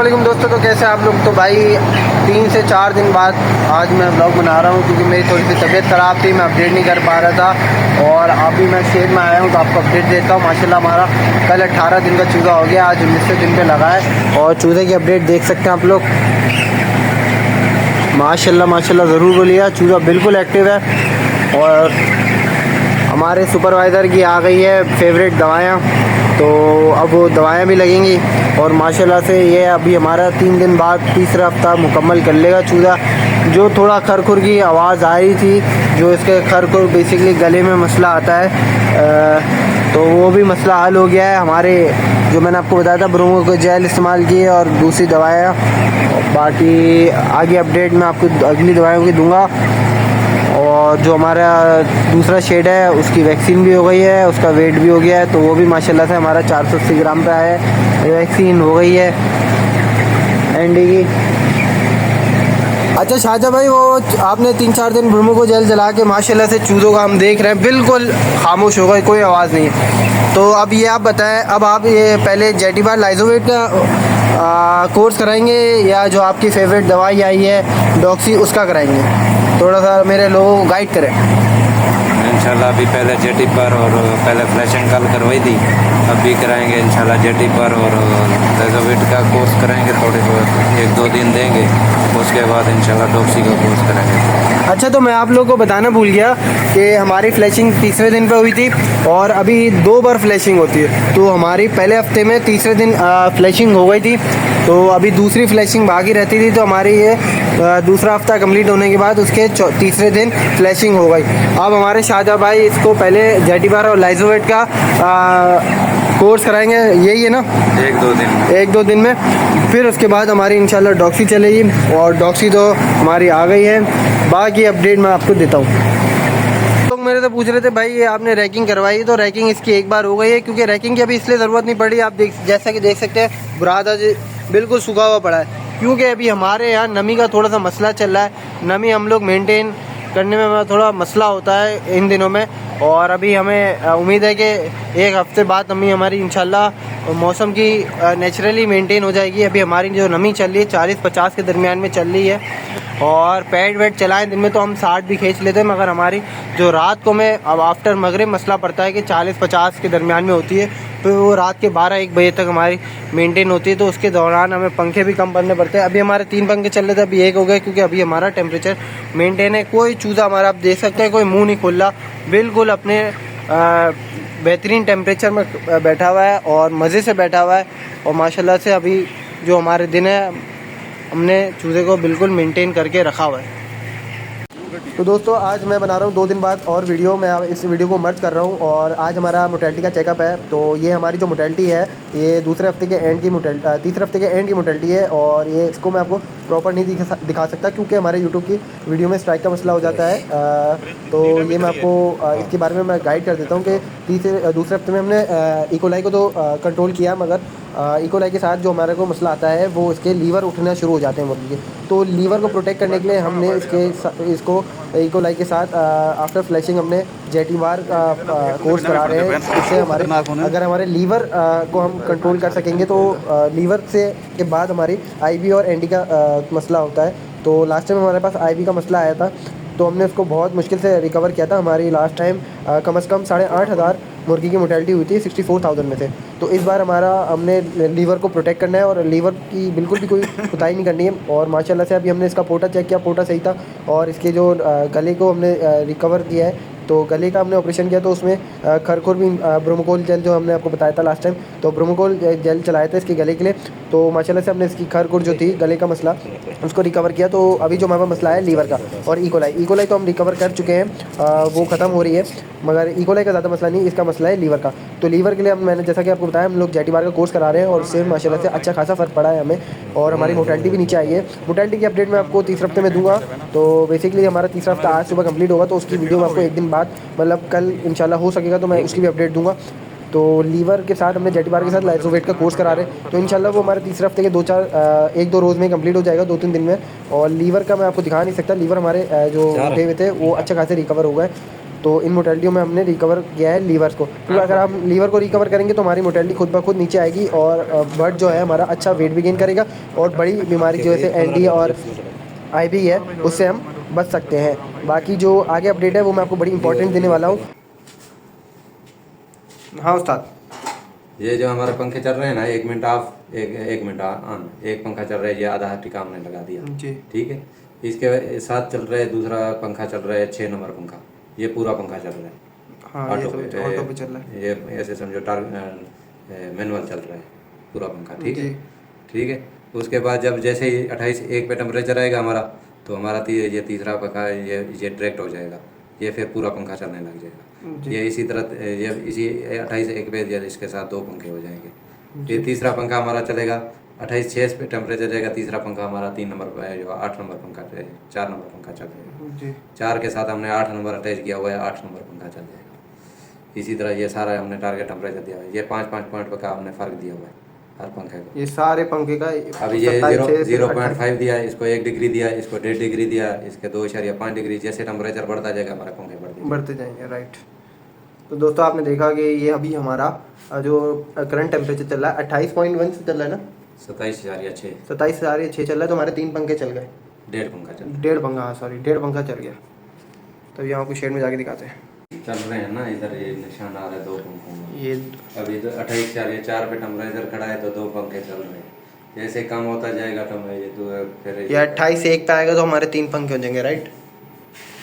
वालेकुम दोस्तों, तो कैसे आप लोग। तो भाई 3 से 4 दिन बाद आज मैं ब्लॉग बना रहा हूँ क्योंकि मेरी थोड़ी सी तबीयत ख़राब थी। मैं अपडेट नहीं कर पा रहा था और अभी मैं शेर में आया हूँ तो आपको अपडेट देता हूँ। माशाल्लाह हमारा कल 18 दिन का चूज़ा हो गया, आज 19वें दिन पे लगा है और चूज़े की अपडेट देख सकते हैं आप लोग। माशाल्लाह माशाल्लाह ज़रूर बोलिए, चूज़ा बिल्कुल एक्टिव है। और हमारे सुपरवाइज़र की आ गई है फेवरेट दवाइयाँ, तो अब वो दवाइयाँ भी लगेंगी और माशाल्लाह से ये अभी हमारा 3 दिन बाद तीसरा हफ्ता मुकम्मल कर लेगा चूज़ा। जो थोड़ा खरखुर की आवाज़ आ रही थी, जो इसके खरखुर बेसिकली गले में मसला आता है, तो वो भी मसला हल हो गया है। हमारे जो मैंने आपको बताया था ब्रोमो को जेल इस्तेमाल किए और दूसरी दवाइयाँ, बाकी आगे अपडेट मैं आपको अगली दवाइयों की दूँगा। और जो हमारा दूसरा शेड है उसकी वैक्सीन भी हो गई है, उसका वेट भी हो गया है, तो वो भी माशाल्लाह से हमारा 480 ग्राम पे आया है। वैक्सीन हो गई है एंडी की। अच्छा शाहजहाँ भाई, वो आपने 3-4 दिन ब्रोमो को जेल जला के माशाल्लाह से चूज़ों का हम देख रहे हैं बिल्कुल खामोश हो गए, कोई आवाज़ नहीं है। तो अब ये आप बताएं, अब आप ये पहले जेटिबार लाइजोवेट का कोर्स कराएंगे या जो आपकी फेवरेट दवाई आई है डॉक्सी उसका कराएंगे? थोड़ा सा मेरे लोगों को गाइड करें। इंशाल्लाह अभी पहले जेटी पर और पहले फ्लैश एंड कॉल करवाई थी, अब भी कराएंगे इंशाल्लाह जेटी पर और लाइजोवेट का कोर्स कराएंगे। थोड़े बहुत 1-2 दिन देंगे, उसके बाद इंशाल्लाह डॉक्सी का कोर्स कराएंगे। अच्छा, तो मैं आप लोगों को बताना भूल गया कि हमारी फ्लैशिंग तीसरे दिन पे हुई थी और अभी 2 बार फ्लैशिंग होती है। तो हमारी पहले हफ्ते में तीसरे दिन फ्लैशिंग हो गई थी, तो अभी दूसरी फ्लैशिंग बाकी रहती थी। तो हमारी ये दूसरा हफ्ता कंप्लीट होने के बाद उसके तीसरे दिन फ्लैशिंग हो गई। अब हमारे शाहजहाँ भाई इसको पहले जेटिबार और लाइजोवेट का कोर्स कराएंगे, यही है ना? 1-2 दिन में फिर उसके बाद हमारी इंशाल्लाह डॉक्सी चलेगी और डॉक्सी तो हमारी आ गई है। बाकी अपडेट मैं आपको देता हूँ। लोग मेरे से पूछ रहे थे भाई ये आपने रैकिंग करवाई, तो रैकिंग इसकी एक बार हो गई है क्योंकि रैकिंग की अभी इसलिए ज़रूरत नहीं पड़ी। आप जैसा कि देख सकते हैं बुरादा जी बिल्कुल सूखा हुआ पड़ा है क्योंकि अभी हमारे यहाँ नमी का थोड़ा सा मसला चल रहा है। नमी हम लोग मेंटेन करने में थोड़ा मसला होता है इन दिनों में, और अभी हमें उम्मीद है कि 1 हफ्ते बाद नमी हमारी इंशाल्लाह मौसम की नेचुरली मेंटेन हो जाएगी। अभी हमारी जो नमी चल रही है 40-50 के दरमियान में चल रही है और पैड वेड चलाएं दिन में तो हम 60 भी खींच लेते हैं, मगर हमारी जो रात को में अब आफ्टर मगरिब मसला पड़ता है कि 40-50 के दरमियान में होती है, तो वो रात के 12-1 बजे तक हमारी मेंटेन होती है। तो उसके दौरान हमें पंखे भी कम करने पड़ते हैं। अभी हमारे 3 पंखे चल रहे थे, अभी 1 हो गए क्योंकि अभी हमारा टेम्परेचर मेंटेन है। कोई चूज़ा हमारा आप देख सकते हैं कोई मुँह नहीं खोल रहा, बिल्कुल अपने बेहतरीन टेम्परेचर में बैठा हुआ है और मज़े से बैठा हुआ है। और माशाल्लाह से अभी जो हमारे दिन है हमने चूज़े को बिल्कुल मेंटेन करके रखा हुआ है। तो दोस्तों आज मैं बना रहा हूँ 2 दिन बाद और वीडियो, मैं इस वीडियो को मर्ज कर रहा हूँ और आज हमारा मोटेलिटी का चेकअप है। तो ये हमारी जो मोटेलिटी है ये दूसरे हफ्ते के एंड की तीसरे हफ्ते के एंड की मोटेलिटी है और ये इसको मैं आपको प्रॉपर नहीं दिखा सकता क्योंकि हमारे यूट्यूब की वीडियो में स्ट्राइक का मसला हो जाता है। तो ये मैं आपको इसके बारे में मैं गाइड कर देता हूँ कि दूसरे हफ्ते में हमने इकोलाई को तो कंट्रोल किया, मगर इकोलाई के साथ जो हमारे को मसला आता है वो इसके लीवर उठना शुरू हो जाते हैं मुर्गी के। तो लीवर को प्रोटेक्ट करने के लिए हमने इसको इकोलाई के साथ आफ्टर फ्लैशिंग हमने जेटिबार का कोर्स करा रहे हैं। इससे हमारे अगर हमारे लीवर को हम कंट्रोल कर सकेंगे तो लीवर से के बाद हमारी आईबी और एनडी का मसला होता है। तो लास्ट टाइम हमारे पास आईबी का मसला आया था तो हमने उसको बहुत मुश्किल से रिकवर किया था। हमारी लास्ट टाइम कम से कम 8,500 मुर्गी की मोटेलिटी हुई थी 64,000 में से। तो इस बार हमने लीवर को प्रोटेक्ट करना है और लीवर की बिल्कुल भी कोई कुताही नहीं करनी है। और माशाल्लाह से अभी हमने इसका पोटा चेक किया, पोटा सही था और इसके जो गले को हमने रिकवर किया है। तो गले का हमने ऑपरेशन किया तो उसमें खरखुर भी ब्रोमोकोल जेल जो हमने आपको बताया था लास्ट टाइम, तो ब्रोमोकोल जेल चलाया था इसके गले के लिए। तो माशाल्लाह से हमने इसकी खरखुर जो थी गले का मसला उसको रिकवर किया। तो अभी जो हमारा मसला है लीवर का और इकोलाई तो हम रिकवर कर चुके हैं, वो ख़त्म हो रही है, मगर इकोलाई का ज़्यादा मसला नहीं, इसका मसला है लीवर का। तो लीवर के लिए मैंने जैसा कि आपको बताया हम लोग जेटिबार का कोर्स करा रहे हैं और उससे माशाल्लाह से अच्छा खासा फ़र्क पड़ा है हमें और हमारी मोटेलिटी भी नीचे आई है। मोटेलिटी की अपडेट मैं आपको तीसरे हफ्ते में दूंगा। तो बेसिकली हमारा तीसरा हफ्ता आज सुबह कंप्लीट होगा, तो उसकी वीडियो मैं आपको 1 दिन बाद मतलब कल इंशाल्लाह हो सकेगा तो मैं उसकी भी अपडेट दूंगा। तो लीवर के साथ हमने जेटिबार के साथ लाइजोवेट का कोर्स करा रहे हैं, तो इंशाल्लाह वो हमारे तीसरे हफ्ते के 1-2 रोज़ में कंप्लीट हो जाएगा, 2-3 दिन में। और लीवर का मैं आपको दिखा नहीं सकता, लीवर हमारे जो उठे हुए थे वो अच्छा खासे रिकवर हो गए। तो इन मोटेलिटियों में हमने रिकवर किया है लीवर को, क्योंकि अगर हम लीवर को रिकवर करेंगे तो हमारी मोटेलिटी खुद ब खुद नीचे आएगी और बट जो है हमारा अच्छा वेट भी गेन करेगा और बड़ी बीमारी जो है एनडी और आईबी है उससे हम बच सकते हैं। बाकी जो आगे अपडेट है वो मैं आपको बड़ी इंपॉर्टेंट देने वाला हूँ। हाँ उस्ताद, ये जो हमारे पंखे चल रहे हैं ना, 1 मिनट ऑफ, एक मिनट ऑन, एक पंखा चल रहा है, ये आधा टिका हमने लगा दिया जी। ठीक है। इसके साथ चल रहा है दूसरा पंखा, चल रहा है 6 नंबर पंखा, ये पूरा पंखा चल रहा है हाँ ये ऑटो तो ऑटो पे चल रहा है। ये ऐसे समझो मैनुअल चल रहा है पूरा पंखा ठीक है। जी। ठीक है, उसके बाद जब जैसे ही 28 1 पे टेम्परेचर आएगा हमारा, तो हमारा ये तीसरा पंखा ये डायरेक्ट हो जाएगा, ये फिर पूरा पंखा चलने लग जाएगा। ये इसी तरह ये इसी 28 1 पे इसके साथ 2 पंखे हो जाएंगे। फिर तीसरा पंखा हमारा चलेगा 28 6 पे टेम्परेचर जाएगा, तीसरा पंखा हमारा 3 नंबर पर जो 8 नंबर पंखा 4 नंबर पंखा चल जाएगा जी। 4 के साथ हमने 8 नंबर अटैच किया हुआ है, 8 नंबर पंखा चल जाएगा। इसी तरह ये सारा हमने टारगेट टेम्परेचर दिया हुआ है, ये 5-5 पॉइंट का हमने फ़र्क दिया हुआ है हर पंखे को। ये सारे पंखे का अभी ये 0.5 दिया है, इसको 1 डिग्री दिया, इसको 1.5 डिग्री दिया, इसके 2.5 डिग्री, जैसे टेम्परेचर बढ़ता जाएगा हमारे पंखे बढ़ते जाएंगे। राइट। तो दोस्तों आपने देखा कि ये अभी हमारा जो करंट टेम्परेचर चल रहा है 28.1 से चल रहा है ना, 27,600 27,600 चल रहा है। तो हमारे 3 पंखे चल गए, 1.5 पंखा चल 1.5 पंखा, हाँ सॉरी 1.5 पंखा चल गया। तो यहाँ आपको शेड में जाके दिखाते हैं। चल रहे हैं ना, इधर ये निशान आ रहा है 2 पंखों में। ये अभी तो 28,400 पे टेम्परेचर खड़ा है, तो 2 पंखे चल रहे हैं। जैसे कम होता जाएगा टेम्परेचर तो फिर ये 28 से 1 पे आएगा तो हमारे 3 पंखे हो जाएंगे। राइट।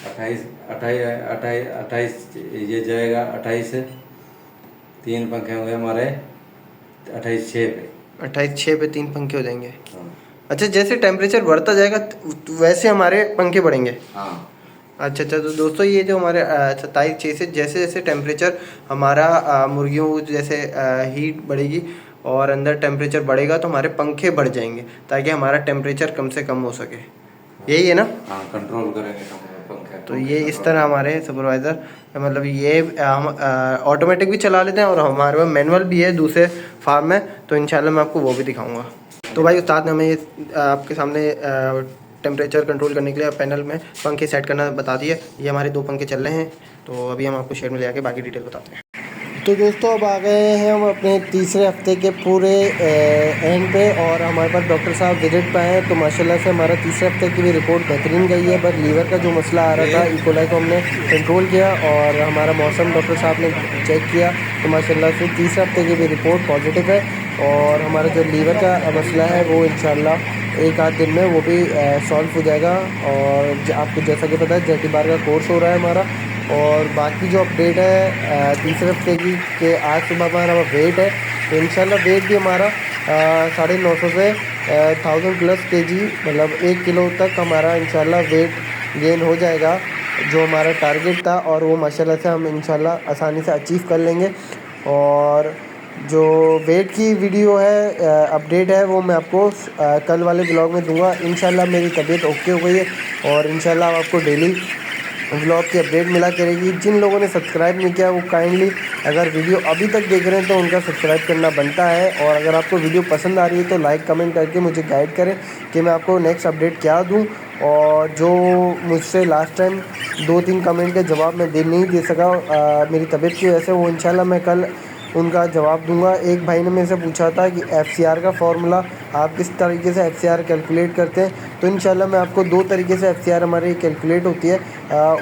28 ये जाएगा, 28 3 पंखे होंगे हमारे 28 6 पे, 28 6 पे 3 पंखे हो जाएंगे। हाँ अच्छा, जैसे टेम्परेचर बढ़ता जाएगा तो वैसे हमारे पंखे बढ़ेंगे। हाँ। अच्छा, तो दोस्तों ये जो हमारे 27 6 से जैसे जैसे टेम्परेचर हमारा मुर्गियों जैसे हीट बढ़ेगी और अंदर टेम्परेचर बढ़ेगा तो हमारे पंखे बढ़ जाएंगे, ताकि हमारा टेम्परेचर कम से कम हो सके। यही है ना? हाँ, कंट्रोल करेंगे पंखे। तो ये इस तरह हमारे सुपरवाइज़र, मतलब ये हम ऑटोमेटिक भी चला लेते हैं और हमारे पास मैनुअल भी है दूसरे फार्म में, तो इंशाल्लाह मैं आपको वो भी दिखाऊंगा। तो भाई उस्ताद ने हमें ये आपके सामने टेम्परेचर कंट्रोल करने के लिए पैनल में पंखे सेट करना बता दिया। ये हमारे 2 पंखे चल रहे हैं, तो अभी हम आपको शेड में ले आके बाकी डिटेल बताते हैं। तो दोस्तों अब आ गए हैं हम अपने तीसरे हफ्ते के पूरे एंड पे, और हमारे पास डॉक्टर साहब विजिट पे हैं। तो माशाल्लाह से हमारा तीसरे हफ्ते की भी रिपोर्ट बेहतरीन गई है। बट लीवर का जो मसला आ रहा था, इकोलाई को हमने कंट्रोल किया और हमारा मौसम डॉक्टर साहब ने चेक किया, तो माशाल्लाह से तीसरे हफ्ते की भी रिपोर्ट पॉजिटिव है। और हमारा जो लीवर का मसला है वो इंशाल्लाह 1 आध दिन में वो भी सॉल्व हो जाएगा। और आपको जैसा कि पता है जेटी बार का कोर्स हो रहा है हमारा। और बाकी जो अपडेट है तीसरे हफ्ते की कि आज सुबह हमारा वेट है, तो इंशाल्लाह वेट भी हमारा 950 से 1000 प्लस kg, मतलब 1 किलो तक हमारा इंशाल्लाह वेट गेन हो जाएगा, जो हमारा टारगेट था। और वो माशाल्लाह से हम इंशाल्लाह आसानी से अचीव कर लेंगे। और जो वेट की वीडियो है अपडेट है वो मैं आपको कल वाले ब्लॉग में दूंगा। इंशाल्लाह मेरी तबीयत ओके हो गई है और इंशाल्लाह आपको डेली व्लॉग की अपडेट मिला करेगी। जिन लोगों ने सब्सक्राइब नहीं किया वो काइंडली, अगर वीडियो अभी तक देख रहे हैं तो उनका सब्सक्राइब करना बनता है। और अगर आपको वीडियो पसंद आ रही है तो लाइक कमेंट करके मुझे गाइड करें कि मैं आपको नेक्स्ट अपडेट क्या दूं। और जो मुझसे लास्ट टाइम 2-3 कमेंट के जवाब मैं नहीं दे सका मेरी तबीयत की वजह से, वो इंशाल्लाह मैं कल उनका जवाब दूंगा। एक भाई ने मेरे से पूछा था कि FCR का फॉर्मूला आप किस तरीके से FCR कैलकुलेट करते हैं, तो इंशाल्लाह मैं आपको 2 तरीके से FCR हमारी कैलकुलेट होती है,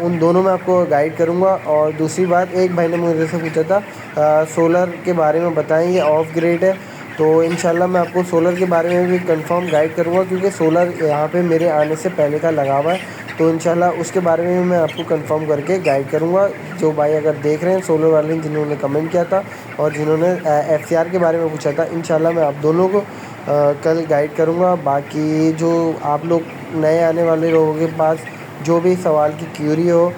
उन दोनों में आपको गाइड करूंगा। और दूसरी बात, एक भाई ने मुझे से पूछा था सोलर के बारे में बताएं, ये ऑफ ग्रेड है, तो इंशाल्लाह मैं आपको सोलर के बारे में भी कंफर्म गाइड करूंगा, क्योंकि सोलर यहाँ पे मेरे आने से पहले का लगा हुआ है। तो इंशाल्लाह उसके बारे में भी मैं आपको कंफर्म करके गाइड करूंगा। जो भाई अगर देख रहे हैं सोलर वाले, जिन्होंने कमेंट किया था और जिन्होंने FCR के बारे में पूछा था, इंशाल्लाह मैं आप दोनों को कल गाइड करूंगा। बाकी जो आप लोग नए आने वाले लोगों के पास जो भी सवाल की क्यूरी हो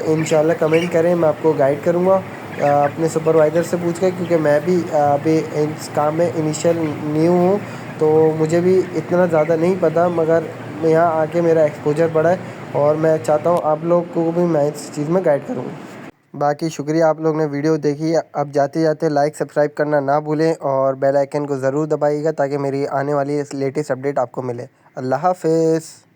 इंशाल्लाह कमेंट करें, मैं आपको गाइड करूंगा अपने सुपरवाइज़र से पूछ कर, क्योंकि मैं भी अभी इस काम में इनिशियल न्यू हूँ, तो मुझे भी इतना ज़्यादा नहीं पता, मगर यहाँ आके मेरा एक्सपोजर बढ़ा है और मैं चाहता हूँ आप लोग को भी मैं इस चीज़ में गाइड करूँ। बाकी शुक्रिया आप लोग ने वीडियो देखी। अब जाते जाते लाइक सब्सक्राइब करना ना भूलें और बेल आइकन को ज़रूर दबाइएगा, ताकि मेरी आने वाली लेटेस्ट अपडेट आपको मिले। अल्लाह हाफ़िज़।